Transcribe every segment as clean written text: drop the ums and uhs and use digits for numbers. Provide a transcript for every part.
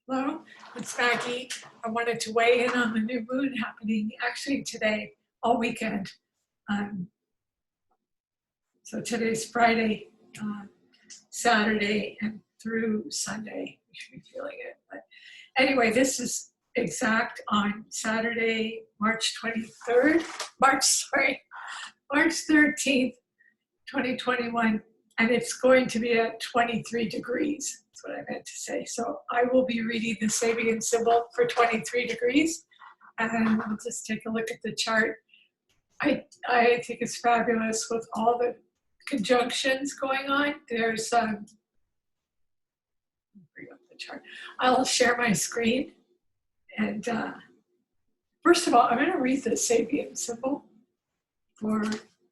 Hello, it's Maggie. I wanted to weigh in on the new moon happening actually today, all weekend. Um, so today's Friday, Saturday, and through Sunday. You should be feeling it. But anyway, this is exact on Saturday, March 13th, March 13th, 2021. And it's going to be at 23 degrees. That's what I meant to say. So I will be reading the Sabian Symbol for 23 degrees. And we'll just take a look at the chart. I think it's fabulous with all the conjunctions going on. There's, bring up the chart. I'll share my screen. And first of all, I'm going to read the Sabian Symbol for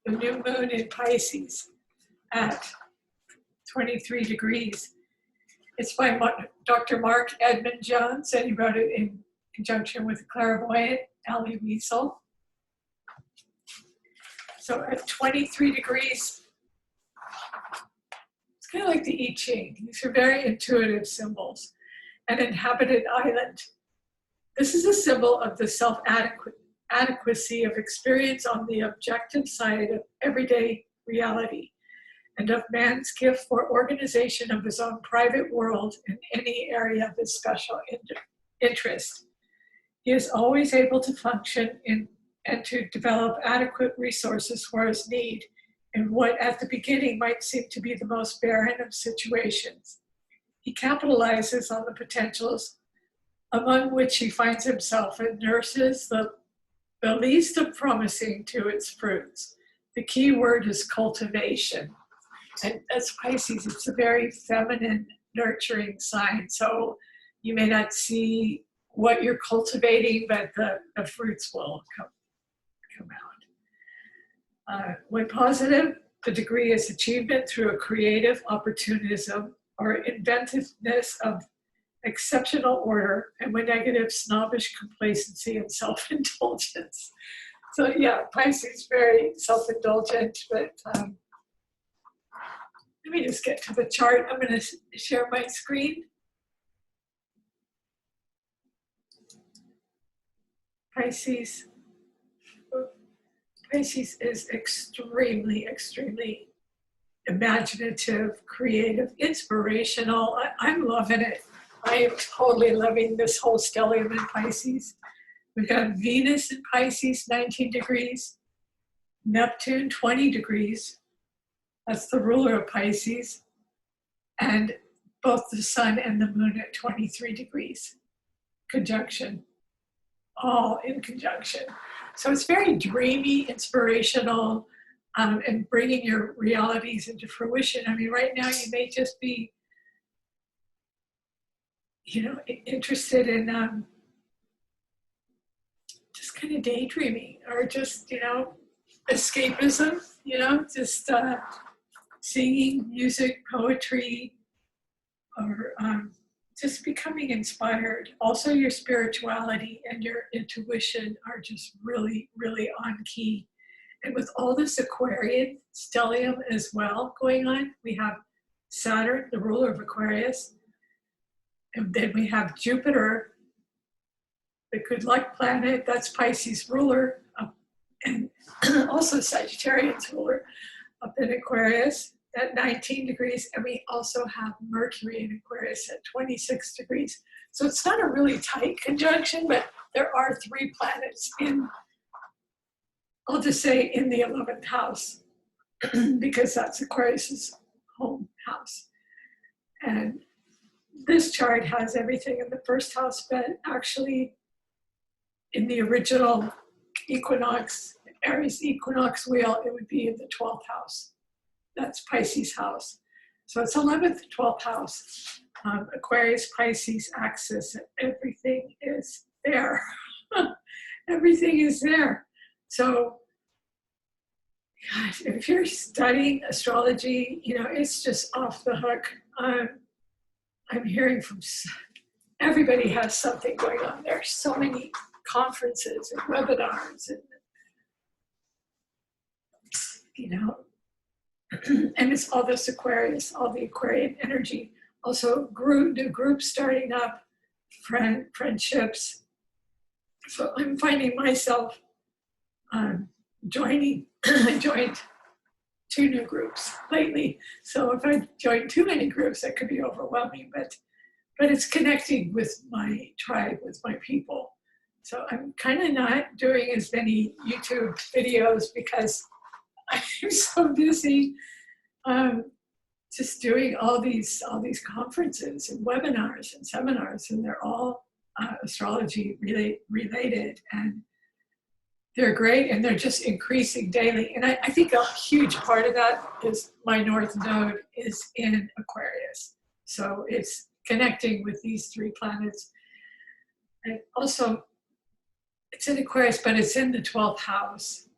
the new moon in Pisces at 23 degrees. It's by Dr. Mark Edmund Jones, and he wrote it in conjunction with the clairvoyant Ali Wiesel. So at 23 degrees, it's kind of like the I Ching. These are very intuitive symbols. An inhabited island. This is a symbol of the self-adequacy of experience on the objective side of everyday reality, and of man's gift for organization of his own private world in any area of his special interest. He is always able to function and to develop adequate resources for his need in what at the beginning might seem to be the most barren of situations. He capitalizes on the potentials among which he finds himself and nurses the least of promising to its fruits. The key word is cultivation. And as Pisces, it's a very feminine, nurturing sign. So you may not see what you're cultivating, but the fruits will come out. When positive, the degree is achievement through a creative opportunism or inventiveness of exceptional order, and when negative, snobbish complacency and self-indulgence. So yeah, Pisces very self-indulgent, but let me just get to the chart. I'm going to share my screen. Pisces is extremely, extremely imaginative, creative, inspirational. I'm loving it. I am totally loving this whole stellium in Pisces. We've got Venus in Pisces, 19 degrees, Neptune, 20 degrees. That's the ruler of Pisces. And both the sun and the moon at 23 degrees. Conjunction, all in conjunction. So it's very dreamy, inspirational, and bringing your realities into fruition. I mean, right now you may just be interested in just kind of daydreaming or just, escapism, just singing, music, poetry, or just becoming inspired. Also, your spirituality and your intuition are just really, really on key. And with all this Aquarian stellium as well going on, we have Saturn, the ruler of Aquarius, and then we have Jupiter, the good luck planet, that's Pisces ruler, and also Sagittarius ruler up in Aquarius at 19 degrees. And we also have Mercury in Aquarius at 26 degrees. So it's not a really tight conjunction, but there are 3 planets in, I'll just say in the 11th house, because that's Aquarius's home house. And this chart has everything in the first house, but actually in the original equinox, Aries equinox wheel, it would be in the 12th house. That's Pisces house. So it's 11th, 12th house. Aquarius, Pisces axis, everything is there. Everything is there. So, gosh, if you're studying astrology, it's just off the hook. I'm hearing from everybody has something going on. There are so many conferences and webinars and and it's all this Aquarius, all the Aquarian energy. Also, new groups starting up. friendships. So I'm finding myself joining. I joined 2 new groups lately. So if I join too many groups, that could be overwhelming. But it's connecting with my tribe, with my people. So I'm kind of not doing as many YouTube videos because I'm so busy just doing all these conferences and webinars and seminars, and they're all astrology related, and they're great, and they're just increasing daily. And I think a huge part of that is my North Node is in Aquarius. So it's connecting with these 3 planets. And also, it's in Aquarius, but it's in the 12th house.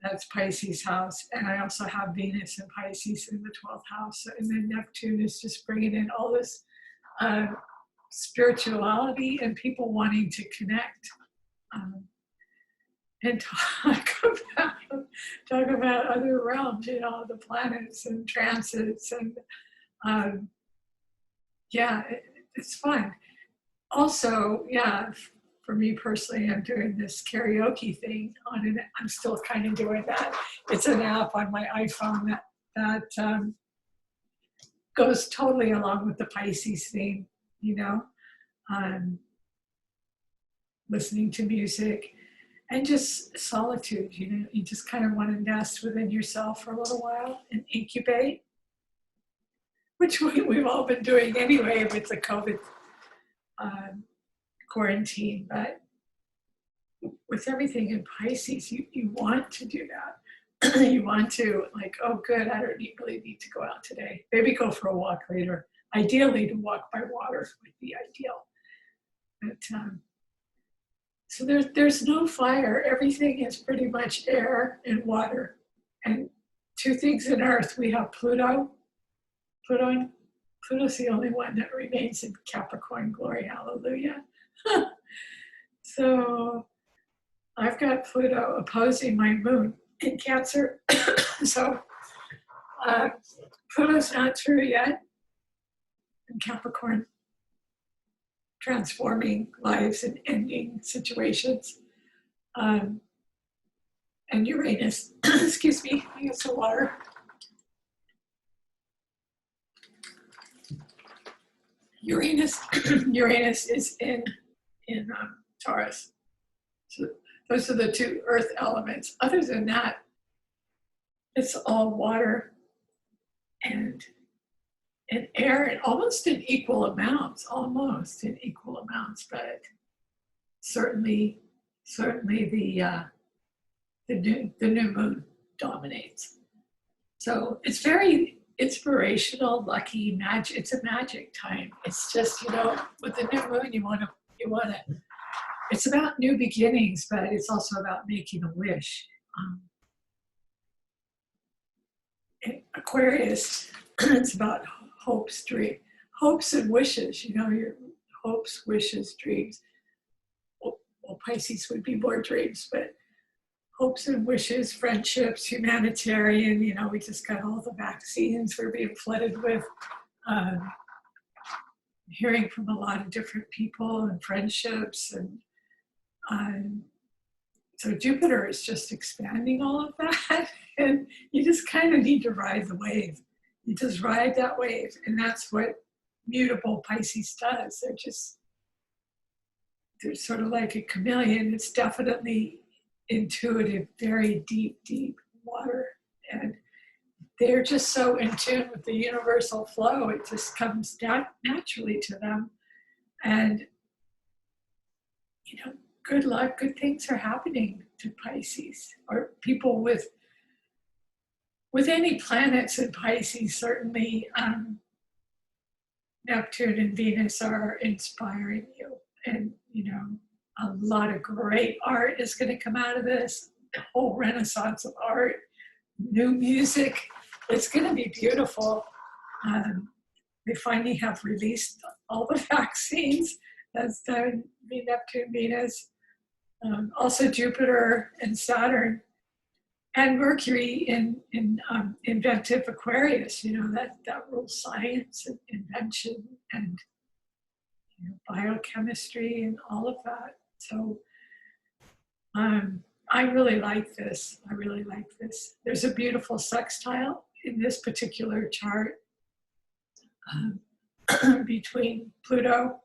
That's Pisces house. And I also have Venus and Pisces in the 12th house. And then Neptune is just bringing in all this spirituality and people wanting to connect and talk about other realms, you know, the planets and transits. And yeah, it's fun. Also, yeah, for me personally, I'm doing this karaoke thing on it. I'm still kind of doing that. It's an app on my iPhone that goes totally along with the Pisces theme, you know, listening to music and just solitude, you know, you just kind of want to nest within yourself for a little while and incubate, which we've all been doing anyway with the COVID quarantine. But with everything in Pisces, you want to do that. You want to, like, oh good, I don't really need to go out today. Maybe go for a walk later. Ideally to walk by water would be ideal. But so there's no fire. Everything is pretty much air and water. And 2 things in Earth. We have Pluto's the only one that remains in Capricorn. Glory, hallelujah. So I've got Pluto opposing my moon in Cancer. So Pluto's not through yet in Capricorn, transforming lives and ending situations. And Uranus, excuse me, I get some water. Uranus is in Taurus. So those are the 2 earth elements. Other than that, it's all water and air, and almost in equal amounts, but certainly the new moon dominates. So it's very inspirational, lucky, magic. It's a magic time. It's just, you know, with the new moon, you want to. It's about new beginnings, but it's also about making a wish. Aquarius, it's about hopes and wishes. You know, your hopes, wishes, dreams. Well, Pisces would be more dreams, but hopes and wishes, friendships, humanitarian. You know, we just got all the vaccines we're being flooded with. Hearing from a lot of different people and friendships, and so Jupiter is just expanding all of that, and you just kind of need to ride the wave. You just ride that wave, and that's what mutable Pisces does. They're sort of like a chameleon. It's definitely intuitive, very deep water, and they're just so in tune with the universal flow. It just comes down naturally to them, and you know, good luck, good things are happening to Pisces, or people with any planets in Pisces. Certainly Neptune and Venus are inspiring you, and you know, a lot of great art is going to come out of this, the whole renaissance of art, new music. It's going to be beautiful. They finally have released all the vaccines. That's done. Neptune, Venus, also Jupiter and Saturn, and Mercury in inventive Aquarius. You know, that rules science and invention, and biochemistry and all of that. So I really like this. I really like this. There's a beautiful sextile in this particular chart um, between Pluto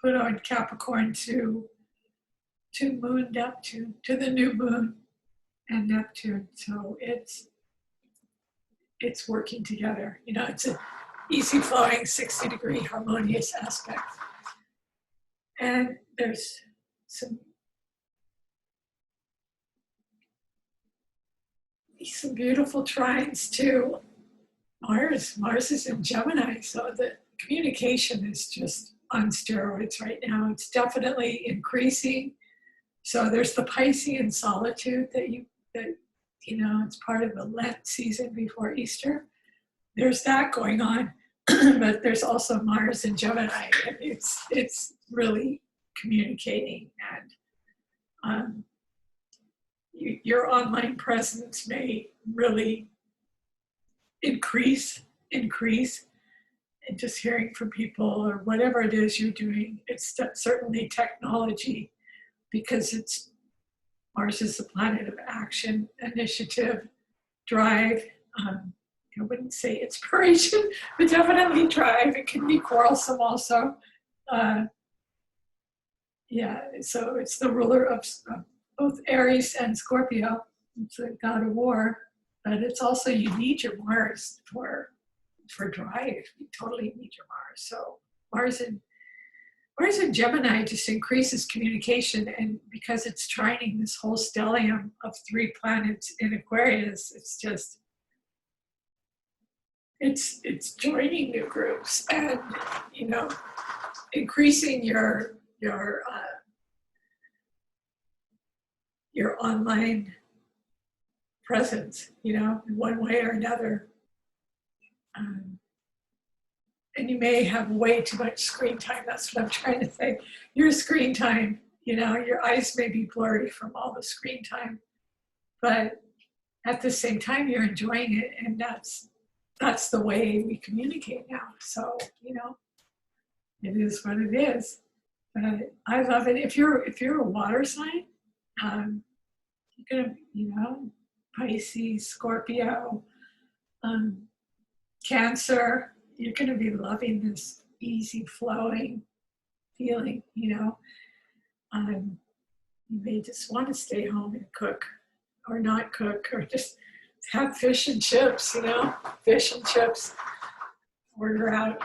and Capricorn to Moon Neptune, to the new moon and Neptune. So it's working together. You know, it's an easy flowing 60-degree harmonious aspect. And there's some beautiful trines to Mars. Mars is in Gemini, so the communication is just on steroids right now. It's definitely increasing. So there's the Piscean solitude that you know, it's part of the Lent season before Easter. There's that going on, but there's also Mars in Gemini, and it's really communicating, and your online presence may really increase, and just hearing from people or whatever it is you're doing. It's certainly technology, because Mars is the planet of action, initiative, drive. I wouldn't say inspiration, but definitely drive. It can be quarrelsome also. Yeah, so it's the ruler of both Aries and Scorpio. It's a god of war, but it's also, you need your Mars for drive. You totally need your Mars. So Mars in Gemini just increases communication, and because it's trining this whole stellium of 3 planets in Aquarius, it's joining new groups and, you know, increasing your online presence, you know, in one way or another. And you may have way too much screen time. That's what I'm trying to say. Your screen time, you know, your eyes may be blurry from all the screen time, but at the same time, you're enjoying it, and that's the way we communicate now. So, you know, it is what it is. But I love it. If you're a water sign, you're gonna, you know, Pisces, Scorpio, Cancer, you're going to be loving this easy flowing feeling, you know. You may just want to stay home and cook, or not cook, or just have fish and chips, you know, fish and chips, order out.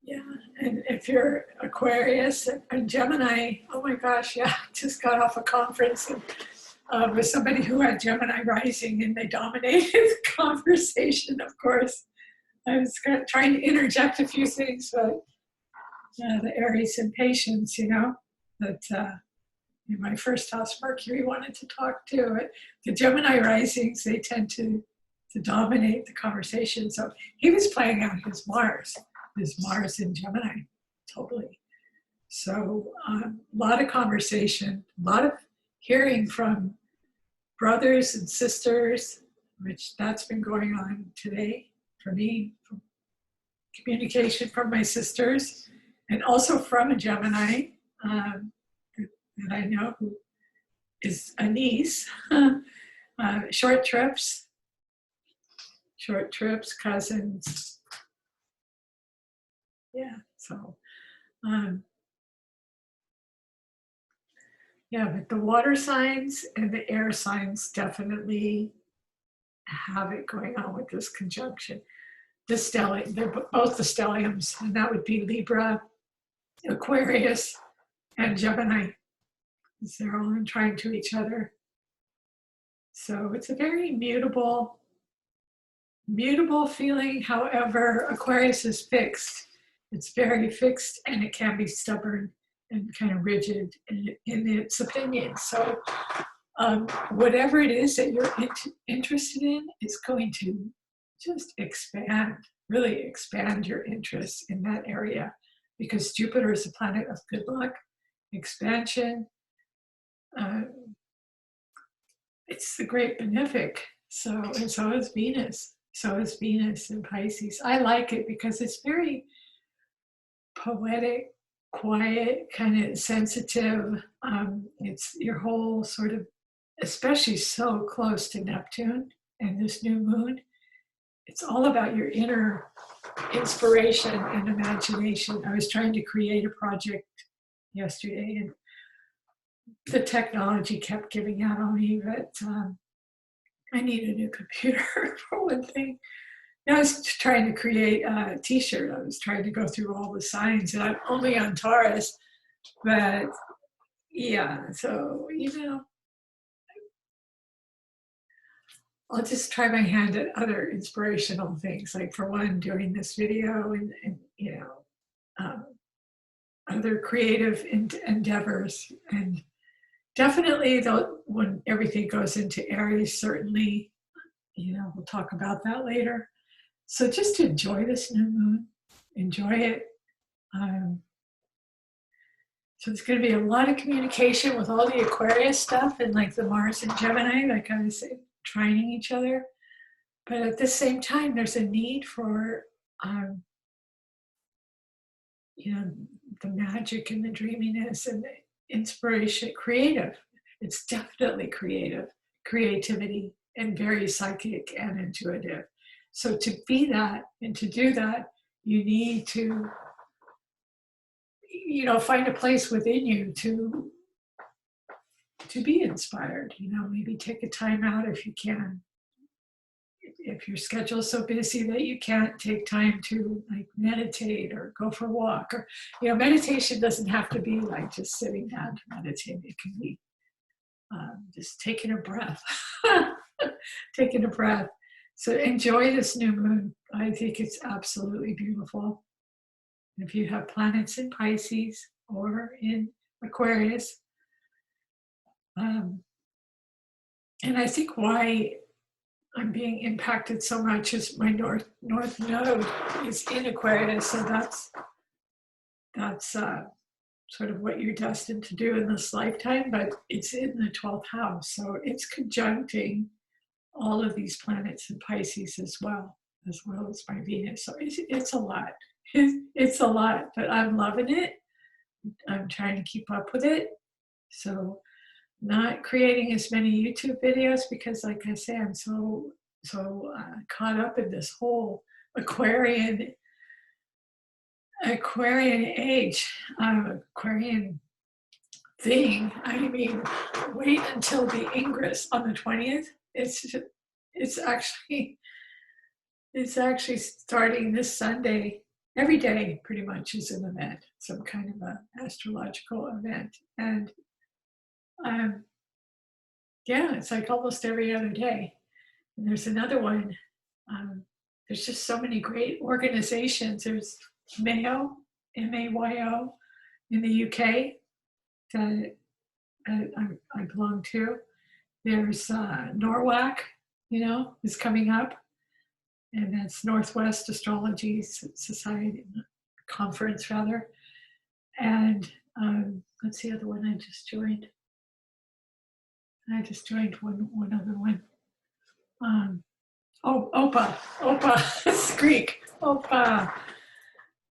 Yeah, and if you're Aquarius and Gemini, oh my gosh, yeah, just got off a conference and with somebody who had Gemini rising, and they dominated the conversation, of course. I was trying to interject a few things, but the Aries impatience, you know, that in my first house, Mercury wanted to talk too. The Gemini risings, they tend to dominate the conversation. So he was playing out his Mars in Gemini, totally. So a lot of conversation, a lot of hearing from brothers and sisters, which that's been going on today for me, from communication from my sisters, and also from a Gemini that I know, who is a niece. Short trips, cousins. Yeah, so yeah, but the water signs and the air signs definitely have it going on with this conjunction. The stellium, they're both the stelliums, and that would be Libra, Aquarius, and Gemini. They're all in trine to each other. So it's a very mutable feeling. However, Aquarius is fixed. It's very fixed, and it can be stubborn and kind of rigid in its opinion. So whatever it is that you're interested in is going to just really expand your interest in that area, because Jupiter is a planet of good luck, expansion. It's the great benefic. So is Venus. So is Venus in Pisces. I like it because it's very poetic, quiet, kind of sensitive. It's your whole sort of, especially so close to Neptune and this new moon. It's all about your inner inspiration and imagination. I was trying to create a project yesterday, and the technology kept giving out on me, but I need a new computer for one thing. I was trying to create a t-shirt. I was trying to go through all the signs, and I'm only on Taurus, but yeah, so, I'll just try my hand at other inspirational things, like for one, doing this video and um, other creative endeavors. And definitely, though, when everything goes into Aries, certainly, we'll talk about that later. So just enjoy this new moon, enjoy it. So it's going to be a lot of communication with all the Aquarius stuff and like the Mars and Gemini, like I was saying, trining each other. But at the same time, there's a need for, the magic and the dreaminess and the inspiration, creative. It's definitely creativity, and very psychic and intuitive. So to be that and to do that, you need to, find a place within you to be inspired. Maybe take a time out if you can. If your schedule is so busy that you can't take time to like meditate or go for a walk, or meditation doesn't have to be like just sitting down to meditate. It can be just taking a breath. Taking a breath. So enjoy this new moon. I think it's absolutely beautiful. If you have planets in Pisces or in Aquarius, and I think why I'm being impacted so much is my north node is in Aquarius, so that's sort of what you're destined to do in this lifetime. But it's in the 12th house, so it's conjuncting all of these planets in Pisces as well as my Venus. So it's a lot. It's a lot, but I'm loving it. I'm trying to keep up with it. So not creating as many YouTube videos because, like I say, I'm so caught up in this whole Aquarian age, Aquarian thing. I mean, wait until the Ingress on the 20th. It's actually starting this Sunday. Every day, pretty much, is an event, some kind of an astrological event, and yeah, it's like almost every other day. And there's another one. There's just so many great organizations. There's Mayo, MAYO, in the UK that I belong to. There's NORWAC, is coming up, and that's Northwest Astrology Society Conference, rather. And what's the other one I just joined? I just joined one other one. OPA, it's Greek, OPA.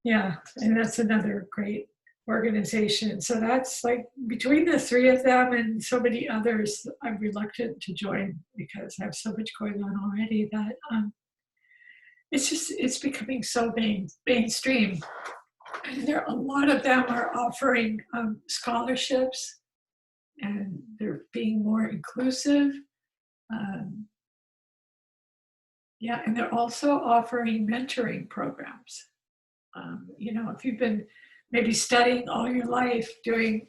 Yeah, and that's another great organization. So that's like between the three of them and so many others, I'm reluctant to join because I have so much going on already that it's becoming so mainstream. And a lot of them are offering scholarships, and they're being more inclusive. Yeah, and they're also offering mentoring programs. If you've been maybe studying all your life, doing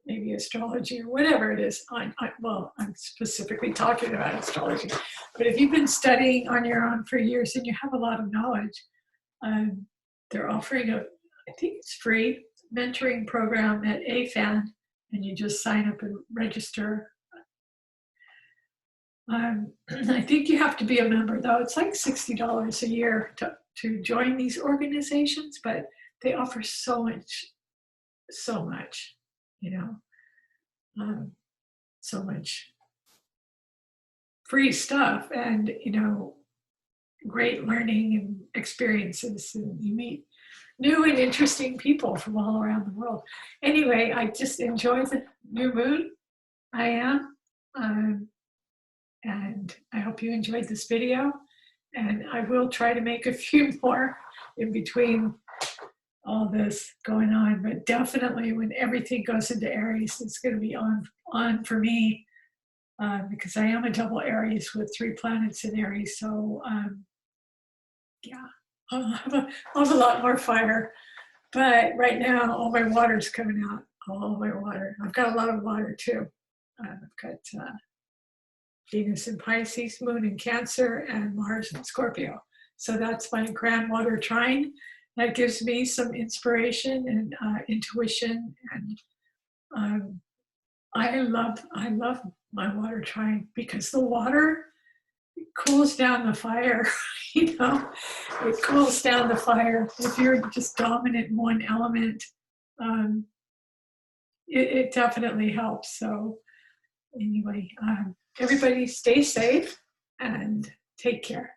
maybe astrology or whatever it is, I'm specifically talking about astrology, but if you've been studying on your own for years and you have a lot of knowledge, they're offering I think it's free mentoring program at AFAN, and you just sign up and register. I think you have to be a member, though. It's like $60 a year to join these organizations, but they offer so much, so much free stuff. And, great learning and experiences, and you meet new and interesting people from all around the world. Anyway, I just enjoy the new moon. I am. And I hope you enjoyed this video. And I will try to make a few more in between all this going on. But definitely when everything goes into Aries, it's going to be on for me because I am a double Aries with 3 planets in Aries. So yeah, I'll have a lot more fire. But right now, all my water's coming out. All my water. I've got a lot of water too. I've got Venus in Pisces, Moon in Cancer, and Mars in Scorpio. So that's my grand water trine. That gives me some inspiration and intuition, and I love my water trine because the water cools down the fire. You know, it cools down the fire. If you're just dominant in one element, it definitely helps. So anyway, everybody stay safe and take care.